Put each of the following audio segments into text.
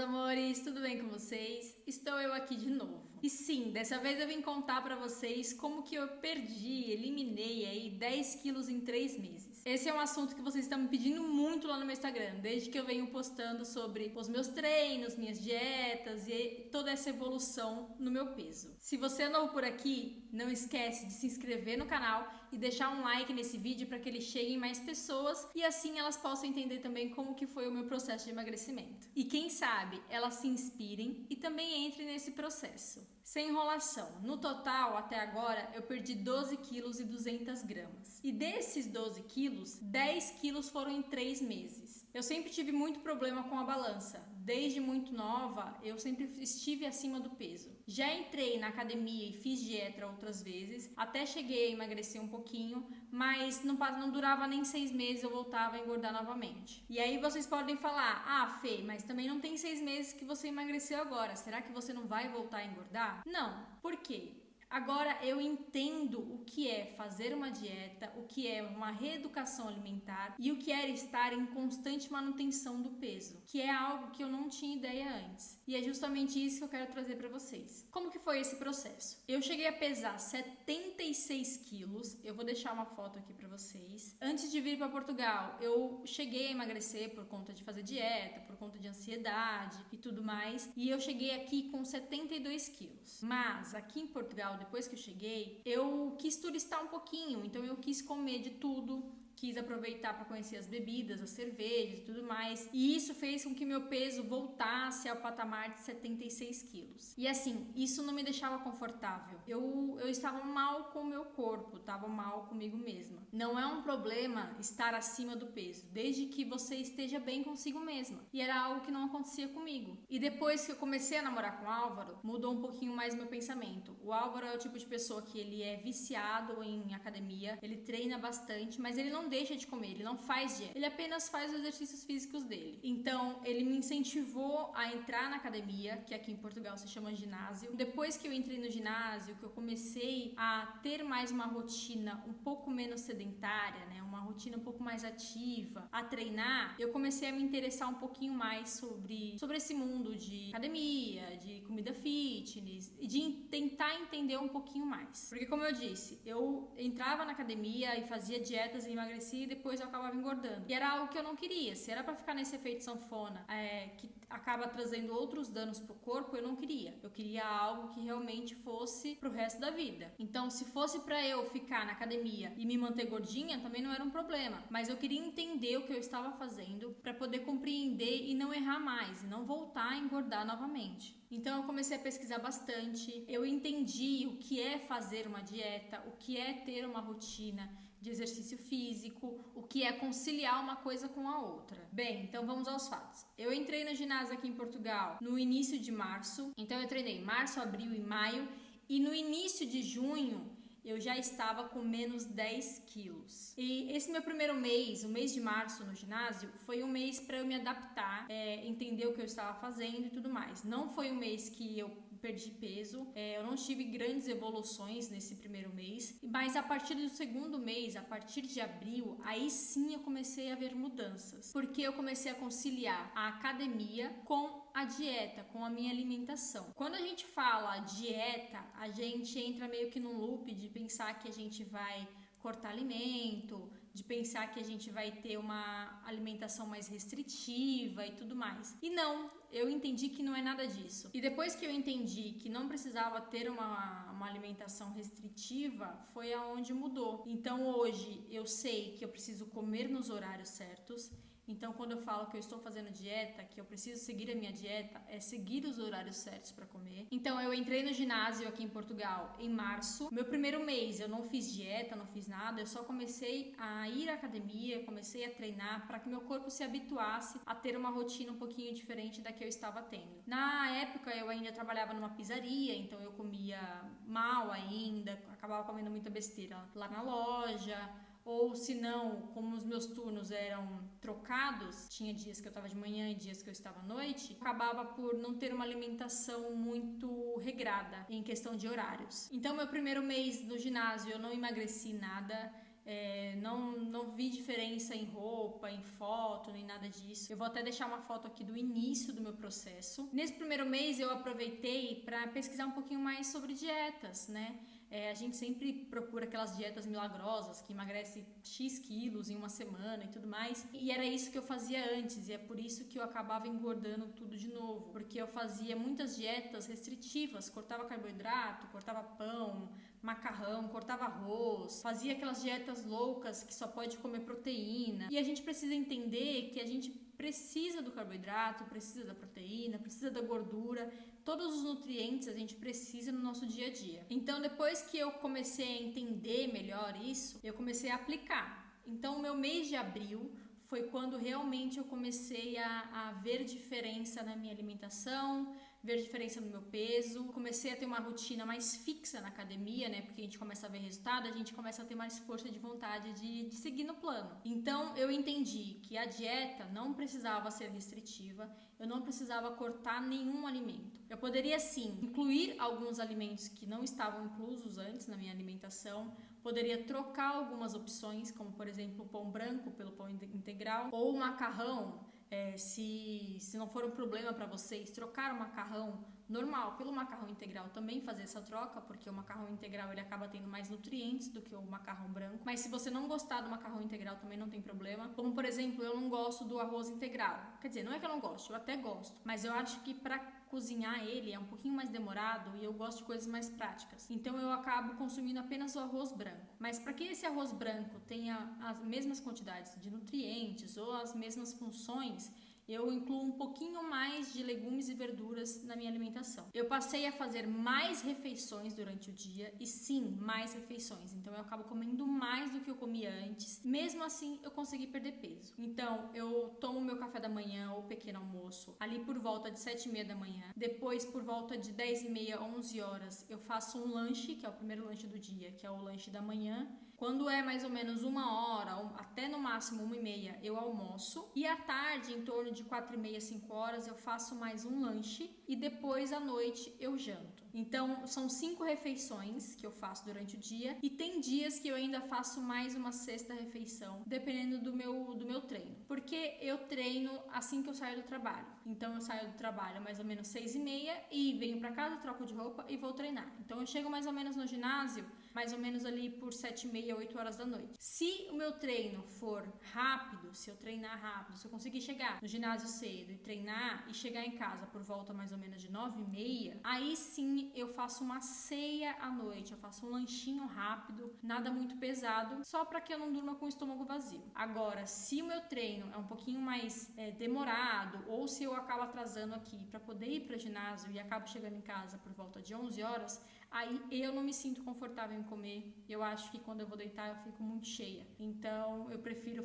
amores, tudo bem com vocês? Estou eu aqui de novo. E sim, dessa vez eu vim contar pra vocês como que eu eliminei aí 10 quilos em 3 meses. Esse é um assunto que vocês estão me pedindo muito lá no meu Instagram, desde que eu venho postando sobre os meus treinos, minhas dietas e toda essa evolução no meu peso. Se você é novo por aqui, não esquece de se inscrever no canal e deixar um like nesse vídeo para que ele chegue em mais pessoas e assim elas possam entender também como que foi o meu processo de emagrecimento. E quem sabe elas se inspirem e também entrem nesse processo. Sem enrolação, no total até agora eu perdi 12 quilos e 200 gramas. E desses 12 quilos, 10 quilos foram em 3 meses. Eu sempre tive muito problema com a balança. Desde muito nova, eu sempre estive acima do peso. Já entrei na academia e fiz dieta outras vezes, até cheguei a emagrecer um pouquinho, mas não durava nem 6 meses, eu voltava a engordar novamente. E aí vocês podem falar, Fê, mas também não tem 6 meses que você emagreceu agora, será que você não vai voltar a engordar? Não, por quê? Agora eu entendo o que é fazer uma dieta, o que é uma reeducação alimentar e o que é estar em constante manutenção do peso, que é algo que eu não tinha ideia antes. E é justamente isso que eu quero trazer para vocês. Como que foi esse processo? Eu cheguei a pesar 76 quilos, eu vou deixar uma foto aqui para vocês. Antes de vir para Portugal, eu cheguei a emagrecer por conta de fazer dieta, por conta de ansiedade e tudo mais. E eu cheguei aqui com 72 quilos. Mas aqui em Portugal, depois que eu cheguei, eu quis turistar um pouquinho, então eu quis comer de tudo, quis aproveitar para conhecer as bebidas, as cervejas e tudo mais, e isso fez com que meu peso voltasse ao patamar de 76 quilos. E assim, isso não me deixava confortável. Eu estava mal com o meu corpo, estava mal comigo mesma. Não é um problema estar acima do peso, desde que você esteja bem consigo mesma. E era algo que não acontecia comigo. E depois que eu comecei a namorar com o Álvaro, mudou um pouquinho mais meu pensamento. O Álvaro é o tipo de pessoa que ele é viciado em academia, ele treina bastante, mas ele não deixa de comer, ele não faz dieta, ele apenas faz os exercícios físicos dele. Então, ele me incentivou a entrar na academia, que aqui em Portugal se chama ginásio. Depois que eu entrei no ginásio, que eu comecei a ter mais uma rotina um pouco menos sedentária, né, uma rotina um pouco mais ativa, a treinar, eu comecei a me interessar um pouquinho mais sobre esse mundo de academia, de comida fitness e de tentar entender um pouquinho mais. Porque, como eu disse, eu entrava na academia e fazia dietas e emagrecia e depois eu acabava engordando. E era algo que eu não queria. Se era pra ficar nesse efeito sanfona, que acaba trazendo outros danos pro corpo, eu não queria. Eu queria algo que realmente fosse pro resto da vida. Então, se fosse pra eu ficar na academia e me manter gordinha, também não era um problema. Mas eu queria entender o que eu estava fazendo pra poder compreender e não errar mais, e não voltar a engordar novamente. Então eu comecei a pesquisar bastante, eu entendi o que é fazer uma dieta, o que é ter uma rotina de exercício físico, o que é conciliar uma coisa com a outra. Bem, então vamos aos fatos. Eu entrei no ginásio aqui em Portugal no início de março, então eu treinei março, abril e maio, e no início de junho eu já estava com menos 10 quilos. E esse meu primeiro mês, o mês de março no ginásio, foi um mês para eu me adaptar, entender o que eu estava fazendo e tudo mais. Não foi um mês que eu perdi peso, eu não tive grandes evoluções nesse primeiro mês, mas a partir do segundo mês, a partir de abril, aí sim eu comecei a ver mudanças, porque eu comecei a conciliar a academia com a dieta, com a minha alimentação. Quando a gente fala dieta, a gente entra meio que num loop de pensar que a gente vai cortar alimento, de pensar que a gente vai ter uma alimentação mais restritiva e tudo mais. E não, eu entendi que não é nada disso. E depois que eu entendi que não precisava ter uma alimentação restritiva, foi aonde mudou. Então hoje eu sei que eu preciso comer nos horários certos. Então, quando eu falo que eu estou fazendo dieta, que eu preciso seguir a minha dieta, é seguir os horários certos para comer. Então, eu entrei no ginásio aqui em Portugal em março. Meu primeiro mês eu não fiz dieta, não fiz nada, eu só comecei a ir à academia, comecei a treinar para que meu corpo se habituasse a ter uma rotina um pouquinho diferente da que eu estava tendo. Na época, eu ainda trabalhava numa pizzaria, então eu comia mal ainda, acabava comendo muita besteira lá na loja. Ou se não, como os meus turnos eram trocados, tinha dias que eu estava de manhã e dias que eu estava à noite, acabava por não ter uma alimentação muito regrada em questão de horários. Então, meu primeiro mês no ginásio eu não emagreci nada, Não vi diferença em roupa, em foto, nem nada disso. Eu vou até deixar uma foto aqui do início do meu processo. Nesse primeiro mês eu aproveitei para pesquisar um pouquinho mais sobre dietas, né? A gente sempre procura aquelas dietas milagrosas que emagrece X quilos em uma semana e tudo mais. E era isso que eu fazia antes, e é por isso que eu acabava engordando tudo de novo. Porque eu fazia muitas dietas restritivas, cortava carboidrato, cortava pão, macarrão, cortava arroz, fazia aquelas dietas loucas que só pode comer proteína. E a gente precisa entender que a gente precisa do carboidrato, precisa da proteína, precisa da gordura. Todos os nutrientes a gente precisa no nosso dia a dia. Então, depois que eu comecei a entender melhor isso, eu comecei a aplicar. Então, o meu mês de abril foi quando realmente eu comecei a ver diferença na minha alimentação, ver diferença no meu peso. Comecei a ter uma rotina mais fixa na academia, né? Porque a gente começa a ver resultado, a gente começa a ter mais força de vontade de seguir no plano. Então, eu entendi que a dieta não precisava ser restritiva, eu não precisava cortar nenhum alimento. Eu poderia, sim, incluir alguns alimentos que não estavam inclusos antes na minha alimentação, poderia trocar algumas opções, como, por exemplo, o pão branco pelo pão integral, ou o macarrão. Se não for um problema para vocês, trocar o macarrão normal pelo macarrão integral, também fazer essa troca, porque o macarrão integral ele acaba tendo mais nutrientes do que o macarrão branco. Mas se você não gostar do macarrão integral também não tem problema. Como, por exemplo, eu não gosto do arroz integral. Quer dizer, não é que eu não gosto, eu até gosto, mas eu acho que para cozinhar ele é um pouquinho mais demorado e eu gosto de coisas mais práticas. Então eu acabo consumindo apenas o arroz branco. Mas para que esse arroz branco tenha as mesmas quantidades de nutrientes ou as mesmas funções, eu incluo um pouquinho mais de legumes e verduras na minha alimentação. Eu passei a fazer mais refeições durante o dia e sim, mais refeições. Então eu acabo comendo mais do que eu comia antes. Mesmo assim, eu consegui perder peso. Então eu tomo meu café da manhã ou pequeno almoço ali por volta de 7h30 da manhã. Depois, por volta de 10h30, 11 horas, eu faço um lanche, que é o primeiro lanche do dia, que é o lanche da manhã. Quando é mais ou menos 1 hora, até no máximo 1h30, eu almoço. E à tarde, em torno de 4h30, 5 horas, eu faço mais um lanche. E depois, à noite, eu janto. Então, são 5 refeições que eu faço durante o dia. E tem dias que eu ainda faço mais uma sexta refeição, dependendo do meu treino. Porque eu treino assim que eu saio do trabalho. Então, eu saio do trabalho mais ou menos 6h30 e venho pra casa, troco de roupa e vou treinar. Então, eu chego mais ou menos no ginásio, mais ou menos ali por 7h30, 8 horas da noite. Se o meu treino for rápido, se eu treinar rápido, se eu conseguir chegar no ginásio cedo e treinar e chegar em casa por volta mais ou menos de 9h30, aí sim eu faço uma ceia à noite, eu faço um lanchinho rápido, nada muito pesado, só para que eu não durma com o estômago vazio. Agora, se o meu treino é um pouquinho mais demorado, ou se eu acabo atrasando aqui para poder ir para o ginásio e acabo chegando em casa por volta de 11 horas, aí eu não me sinto confortável em comer. Eu acho que quando eu vou deitar eu fico muito cheia. Então eu prefiro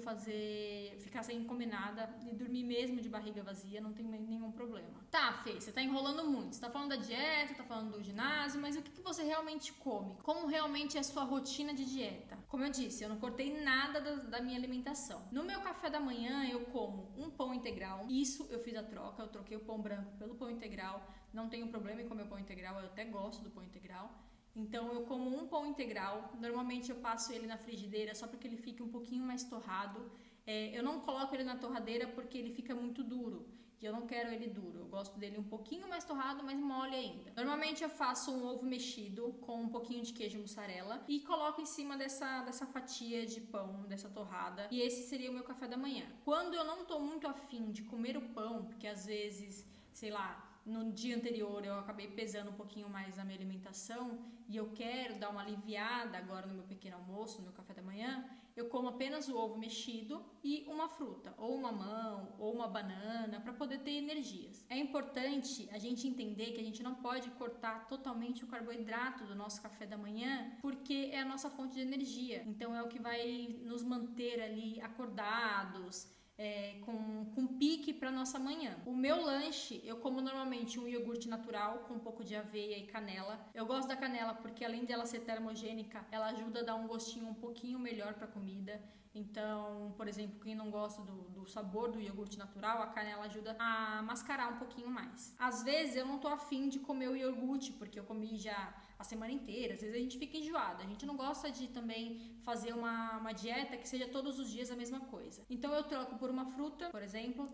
ficar sem comer nada e dormir mesmo de barriga vazia, não tem nenhum problema. Tá, Fê, você tá enrolando muito. Você tá falando da dieta, tá falando do ginásio, mas o que você realmente come? Como realmente é a sua rotina de dieta? Como eu disse, eu não cortei nada da minha alimentação. No meu café da manhã eu como um pão integral. Isso eu fiz a troca, eu troquei o pão branco pelo pão integral. Não tenho problema em comer o pão integral, eu até gosto do pão integral. Então eu como um pão integral, normalmente eu passo ele na frigideira só para que ele fique um pouquinho mais torrado. Eu não coloco ele na torradeira porque ele fica muito duro e eu não quero ele duro, eu gosto dele um pouquinho mais torrado, mas mole ainda. Normalmente eu faço um ovo mexido com um pouquinho de queijo mussarela e coloco em cima dessa fatia de pão, dessa torrada, e esse seria o meu café da manhã. Quando eu não tô muito afim de comer o pão, porque às vezes, sei lá, no dia anterior eu acabei pesando um pouquinho mais na minha alimentação e eu quero dar uma aliviada agora no meu pequeno almoço, no meu café da manhã, eu como apenas o ovo mexido e uma fruta, ou uma mamão, ou uma banana, para poder ter energias. É importante a gente entender que a gente não pode cortar totalmente o carboidrato do nosso café da manhã, porque é a nossa fonte de energia. Então é o que vai nos manter ali acordados, com pique para nossa manhã. O meu lanche, eu como normalmente um iogurte natural com um pouco de aveia e canela. Eu gosto da canela porque além dela ser termogênica, ela ajuda a dar um gostinho um pouquinho melhor para a comida. Então, por exemplo, quem não gosta do sabor do iogurte natural, a carne ela ajuda a mascarar um pouquinho mais. Às vezes eu não tô afim de comer o iogurte, porque eu comi já a semana inteira. Às vezes a gente fica enjoada. A gente não gosta de também fazer uma dieta que seja todos os dias a mesma coisa. Então eu troco por uma fruta, por exemplo.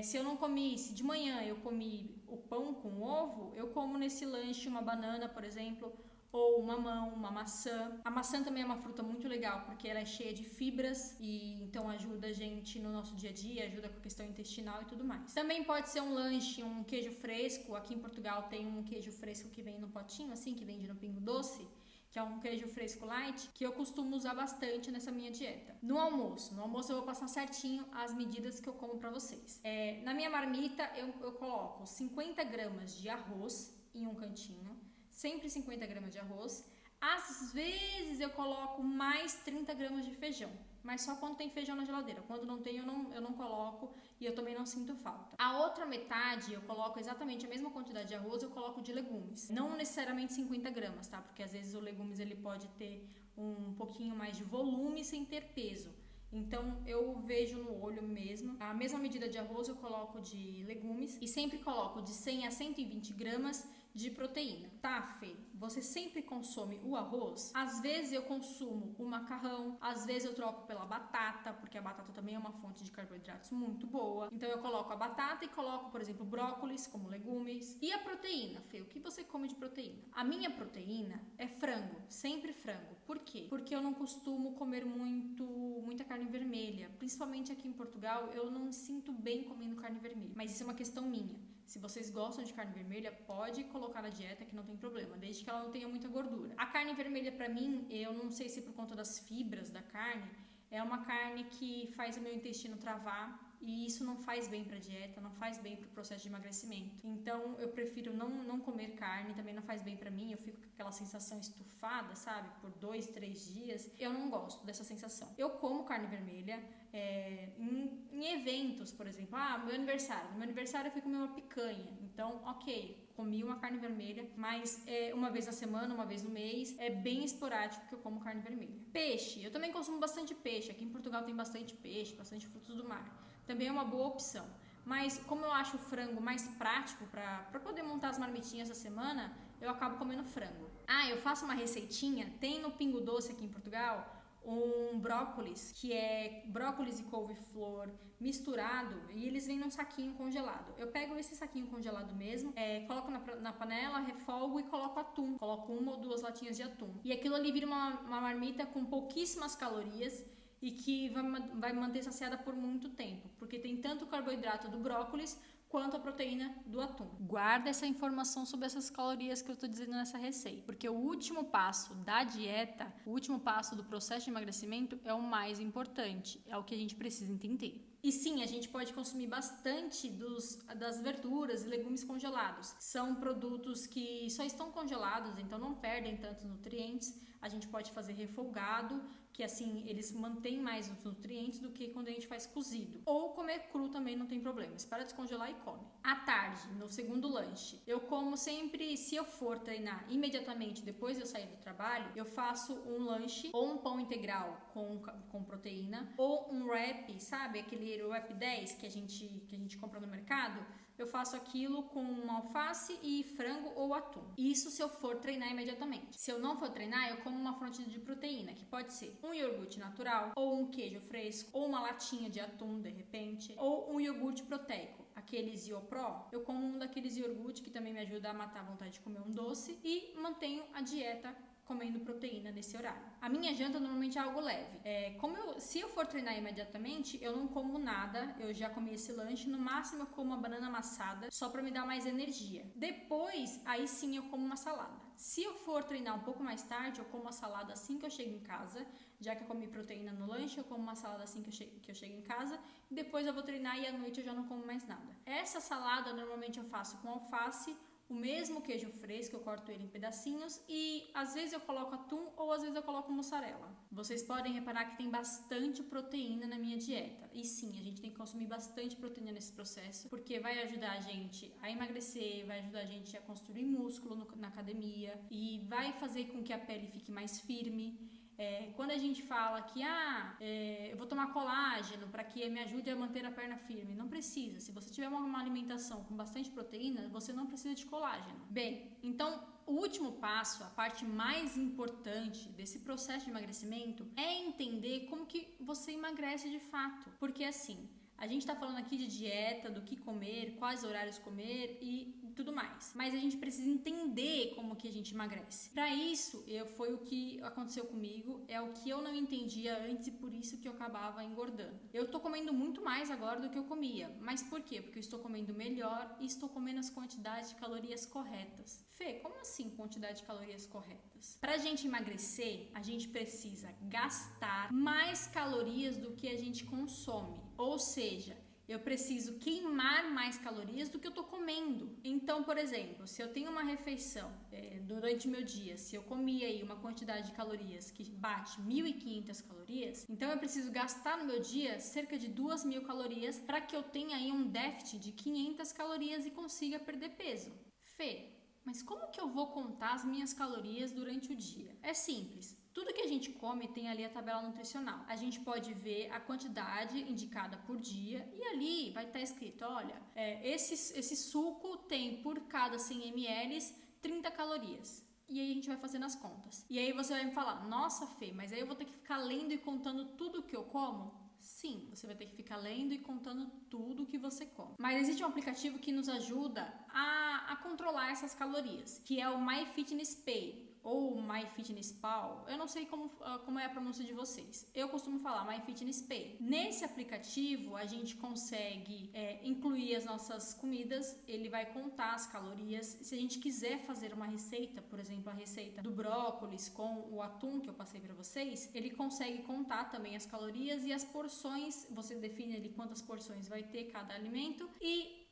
Se eu não comi, se de manhã eu comi o pão com ovo, eu como nesse lanche uma banana, por exemplo, ou uma mamão, uma maçã. A maçã também é uma fruta muito legal, porque ela é cheia de fibras e então ajuda a gente no nosso dia a dia, ajuda com a questão intestinal e tudo mais. Também pode ser um lanche, um queijo fresco. Aqui em Portugal tem um queijo fresco que vem no potinho, assim, que vende no Pingo Doce, que é um queijo fresco light, que eu costumo usar bastante nessa minha dieta. No almoço eu vou passar certinho as medidas que eu como pra vocês. Na minha marmita eu coloco 50 gramas de arroz em um cantinho, sempre 50 gramas de arroz. Às vezes eu coloco mais 30 gramas de feijão, mas só quando tem feijão na geladeira. Quando não tem, eu não coloco e eu também não sinto falta. A outra metade eu coloco exatamente a mesma quantidade de arroz, eu coloco de legumes. Não necessariamente 50 gramas, tá? Porque às vezes o legumes ele pode ter um pouquinho mais de volume sem ter peso. Então eu vejo no olho mesmo. A mesma medida de arroz eu coloco de legumes e sempre coloco de 100 a 120 gramas de proteína. Tá, Fê? Você sempre consome o arroz? Às vezes eu consumo o macarrão, às vezes eu troco pela batata, porque a batata também é uma fonte de carboidratos muito boa. Então eu coloco a batata e coloco, por exemplo, brócolis como legumes. E a proteína, Fê? O que você come de proteína? A minha proteína é frango, sempre frango. Por quê? Porque eu não costumo comer muita carne vermelha. Principalmente aqui em Portugal, eu não me sinto bem comendo carne vermelha. Mas isso é uma questão minha. Se vocês gostam de carne vermelha, pode colocar na dieta que não tem problema, desde que ela não tenha muita gordura. A carne vermelha, pra mim, eu não sei se por conta das fibras da carne, é uma carne que faz o meu intestino travar. E isso não faz bem pra dieta, não faz bem pro processo de emagrecimento. Então eu prefiro não comer carne, também não faz bem pra mim. Eu fico com aquela sensação estufada, sabe? Por 2, 3 dias. Eu não gosto dessa sensação. Eu como carne vermelha em eventos, por exemplo. Meu aniversário. No meu aniversário eu fui comer uma picanha. Então, ok, comi uma carne vermelha, mas uma vez na semana, uma vez no mês. É bem esporádico que eu como carne vermelha. Peixe. Eu também consumo bastante peixe. Aqui em Portugal tem bastante peixe, bastante frutos do mar. Também é uma boa opção. Mas como eu acho o frango mais prático para poder montar as marmitinhas da semana, eu acabo comendo frango. Eu faço uma receitinha, tem no Pingo Doce aqui em Portugal, um brócolis, que é brócolis e couve-flor misturado, e eles vêm num saquinho congelado. Eu pego esse saquinho congelado mesmo, coloco na panela, refolgo e coloco atum. Coloco 1 ou 2 latinhas de atum. E aquilo ali vira uma marmita com pouquíssimas calorias, e que vai manter saciada por muito tempo, porque tem tanto o carboidrato do brócolis quanto a proteína do atum. Guarda essa informação sobre essas calorias que eu tô dizendo nessa receita, porque o último passo da dieta, o último passo do processo de emagrecimento é o mais importante, é o que a gente precisa entender. E sim, a gente pode consumir bastante das verduras e legumes congelados. São produtos que só estão congelados, então não perdem tantos nutrientes. A gente pode fazer refogado, que assim eles mantêm mais os nutrientes do que quando a gente faz cozido. Ou comer cru também não tem problema, espera descongelar e come. À tarde, no segundo lanche, eu como sempre, se eu for treinar imediatamente depois de eu sair do trabalho, eu faço um lanche ou um pão integral com proteína, ou um wrap, sabe? Aquele wrap 10 que a gente compra no mercado. Eu faço aquilo com uma alface e frango ou atum. Isso se eu for treinar imediatamente. Se eu não for treinar, eu como uma fonte de proteína, que pode ser um iogurte natural, ou um queijo fresco, ou uma latinha de atum, de repente, ou um iogurte proteico, aqueles Iopro. Eu como um daqueles iogurtes que também me ajuda a matar a vontade de comer um doce e mantenho a dieta comendo proteína nesse horário. A minha janta normalmente é algo leve. Se eu for treinar imediatamente, eu não como nada, eu já comi esse lanche, no máximo eu como uma banana amassada, só para me dar mais energia. Depois, aí sim eu como uma salada. Se eu for treinar um pouco mais tarde, eu como uma salada assim que eu chego em casa, já que eu comi proteína no lanche, eu como uma salada assim que eu chego em casa, e depois eu vou treinar e à noite eu já não como mais nada. Essa salada normalmente eu faço com alface, o mesmo queijo fresco, eu corto ele em pedacinhos e às vezes eu coloco atum ou às vezes eu coloco mussarela. Vocês podem reparar que tem bastante proteína na minha dieta. E sim, a gente tem que consumir bastante proteína nesse processo, porque vai ajudar a gente a emagrecer, vai ajudar a gente a construir músculo na academia e vai fazer com que a pele fique mais firme. Quando a gente fala que eu vou tomar colágeno para que me ajude a manter a perna firme, não precisa. Se você tiver uma alimentação com bastante proteína, você não precisa de colágeno. Bem, então o último passo, a parte mais importante desse processo de emagrecimento é entender como que você emagrece de fato. Porque assim, a gente está falando aqui de dieta, do que comer, quais horários comer e tudo mais. Mas a gente precisa entender como que a gente emagrece. Para isso, foi o que aconteceu comigo, é o que eu não entendia antes e por isso que eu acabava engordando. Eu tô comendo muito mais agora do que eu comia. Mas por quê? Porque eu estou comendo melhor e estou comendo as quantidades de calorias corretas. Fê, como assim quantidade de calorias corretas? Pra gente emagrecer, a gente precisa gastar mais calorias do que a gente consome. Ou seja, eu preciso queimar mais calorias do que eu tô comendo. Então, por exemplo, se eu tenho uma refeição durante o meu dia, se eu comi aí uma quantidade de calorias que bate 1.500 calorias, então eu preciso gastar no meu dia cerca de 2.000 calorias para que eu tenha aí um déficit de 500 calorias e consiga perder peso. Fê, mas como que eu vou contar as minhas calorias durante o dia? É simples. Tudo que a gente come tem ali a tabela nutricional. A gente pode ver a quantidade indicada por dia e ali vai estar escrito, olha, esse suco tem por cada 100 ml 30 calorias. E aí a gente vai fazendo as contas. E aí você vai me falar, nossa Fê, mas aí eu vou ter que ficar lendo e contando tudo que eu como? Sim, você vai ter que ficar lendo e contando tudo que você come. Mas existe um aplicativo que nos ajuda a controlar essas calorias, que é o MyFitnessPal ou MyFitnessPal. Eu não sei como é a pronúncia de vocês. Eu costumo falar MyFitnessPal. Nesse aplicativo, a gente consegue incluir as nossas comidas, ele vai contar as calorias. Se a gente quiser fazer uma receita, por exemplo, a receita do brócolis com o atum que eu passei para vocês, ele consegue contar também as calorias e as porções. Você define ali quantas porções vai ter cada alimento e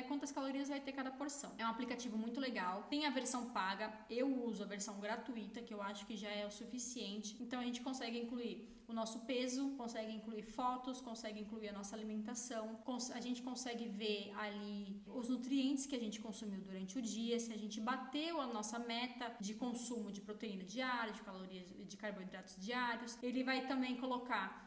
quantas calorias vai ter cada porção. É um aplicativo muito legal. Tem a versão paga, eu uso a versão gratuita, que eu acho que já é o suficiente. Então a gente consegue incluir o nosso peso, consegue incluir fotos, consegue incluir a nossa alimentação, a gente consegue ver ali os nutrientes que a gente consumiu durante o dia, se a gente bateu a nossa meta de consumo de proteína diária, de calorias, de carboidratos diários. Ele vai também colocar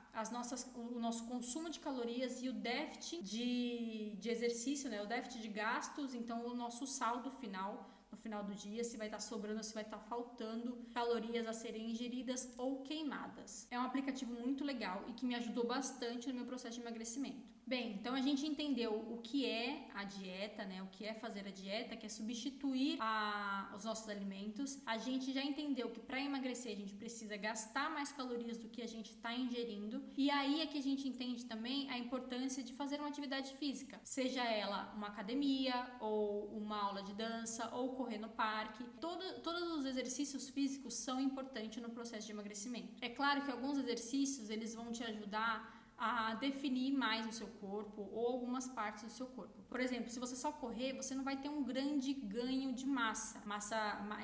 o nosso consumo de calorias e o déficit de exercício, né? O déficit de gastos, então o nosso saldo final, no final do dia, se vai estar sobrando, se vai estar faltando calorias a serem ingeridas ou queimadas. É um aplicativo muito legal e que me ajudou bastante no meu processo de emagrecimento. Bem, então a gente entendeu o que é a dieta, né? O que é fazer a dieta, que é substituir os nossos alimentos. A gente já entendeu que para emagrecer a gente precisa gastar mais calorias do que a gente está ingerindo. E aí é que a gente entende também a importância de fazer uma atividade física, seja ela uma academia ou uma aula de dança ou correr no parque. Todos os exercícios físicos são importantes no processo de emagrecimento. É claro que alguns exercícios eles vão te ajudar a definir mais o seu corpo ou algumas partes do seu corpo. Por exemplo, se você só correr, você não vai ter um grande ganho de massa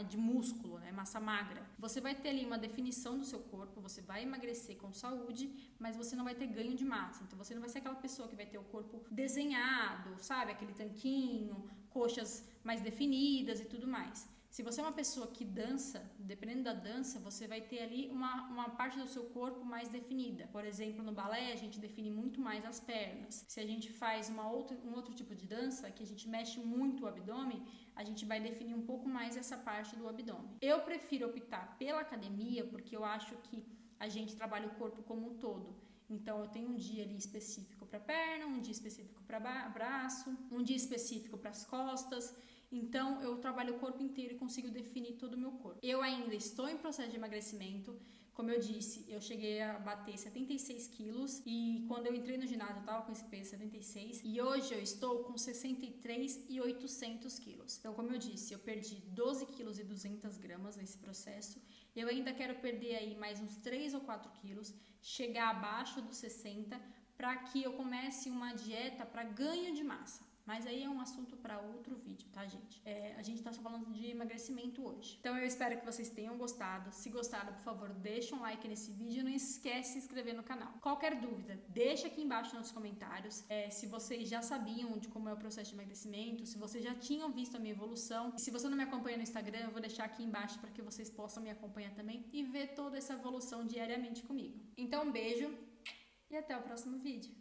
de músculo, né? Massa magra. Você vai ter ali uma definição do seu corpo, você vai emagrecer com saúde, mas você não vai ter ganho de massa. Então você não vai ser aquela pessoa que vai ter o corpo desenhado, sabe? Aquele tanquinho, coxas mais definidas e tudo mais. Se você é uma pessoa que dança, dependendo da dança, você vai ter ali uma parte do seu corpo mais definida. Por exemplo, no balé, a gente define muito mais as pernas. Se a gente faz um outro tipo de dança, que a gente mexe muito o abdômen, a gente vai definir um pouco mais essa parte do abdômen. Eu prefiro optar pela academia, porque eu acho que a gente trabalha o corpo como um todo. Então, eu tenho um dia ali específico para perna, um dia específico para braço, um dia específico para as costas. Então, eu trabalho o corpo inteiro e consigo definir todo o meu corpo. Eu ainda estou em processo de emagrecimento. Como eu disse, eu cheguei a bater 76 quilos e quando eu entrei no ginásio eu estava com esse peso 76 e hoje eu estou com 63.800 quilos. Então, como eu disse, eu perdi 12 quilos e 200 gramas nesse processo. Eu ainda quero perder aí mais uns 3 ou 4 quilos, chegar abaixo dos 60 para que eu comece uma dieta para ganho de massa. Mas aí é um assunto para outro vídeo, tá, gente? A gente tá só falando de emagrecimento hoje. Então eu espero que vocês tenham gostado. Se gostaram, por favor, deixa um like nesse vídeo e não esquece de se inscrever no canal. Qualquer dúvida, deixa aqui embaixo nos comentários. Se vocês já sabiam de como é o processo de emagrecimento, se vocês já tinham visto a minha evolução. E se você não me acompanha no Instagram, eu vou deixar aqui embaixo para que vocês possam me acompanhar também e ver toda essa evolução diariamente comigo. Então um beijo e até o próximo vídeo.